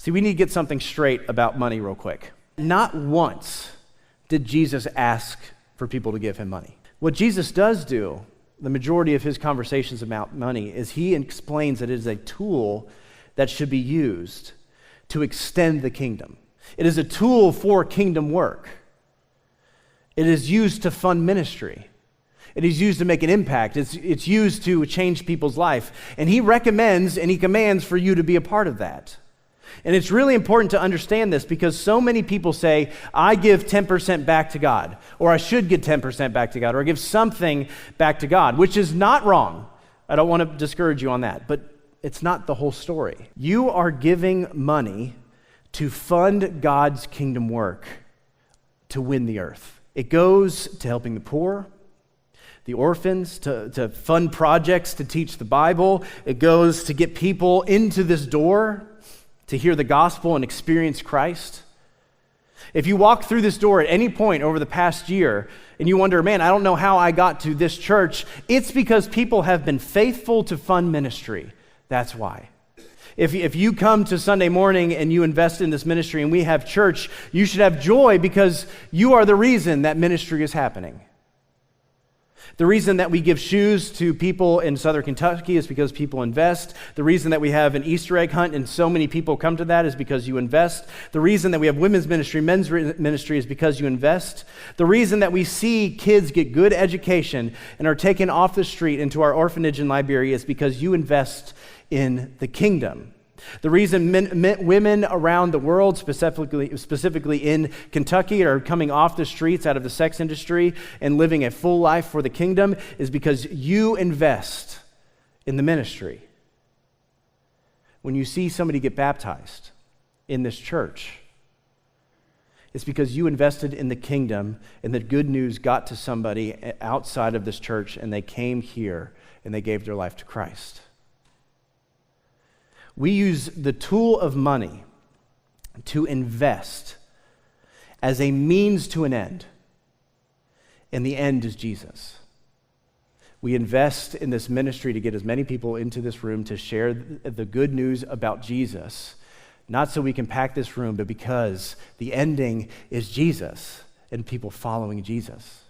See, we need to get something straight about money real quick. Not once did Jesus ask for people to give him money. What Jesus does do, the majority of his conversations about money, is he explains that it is a tool that should be used to extend the kingdom. It is a tool for kingdom work. It is used to fund ministry. It is used to make an impact. It's used to change people's life. And he recommends and he commands for you to be a part of that. And it's really important to understand this because so many people say, I give 10% back to God, or I should give 10% back to God, or I give something back to God, which is not wrong. I don't want to discourage you on that, but it's not the whole story. You are giving money to fund God's kingdom work to win the earth. It goes to helping the poor, the orphans, to fund projects to teach the Bible. It goes to get people into this door to hear the gospel and experience Christ. If you walk through this door at any point over the past year and you wonder, man, I don't know how I got to this church, it's because people have been faithful to fund ministry. That's why. If you come to Sunday morning and you invest in this ministry and we have church, you should have joy because you are the reason that ministry is happening. The reason that we give shoes to people in Southern Kentucky is because people invest. The reason that we have an Easter egg hunt and so many people come to that is because you invest. The reason that we have women's ministry, men's ministry is because you invest. The reason that we see kids get good education and are taken off the street into our orphanage in Liberia is because you invest in the kingdom. The reason women around the world, specifically in Kentucky, are coming off the streets out of the sex industry and living a full life for the kingdom is because you invest in the ministry. When you see somebody get baptized in this church, it's because you invested in the kingdom and the good news got to somebody outside of this church and they came here and they gave their life to Christ. We use the tool of money to invest as a means to an end, and the end is Jesus. We invest in this ministry to get as many people into this room to share the good news about Jesus, not so we can pack this room, but because the ending is Jesus and people following Jesus.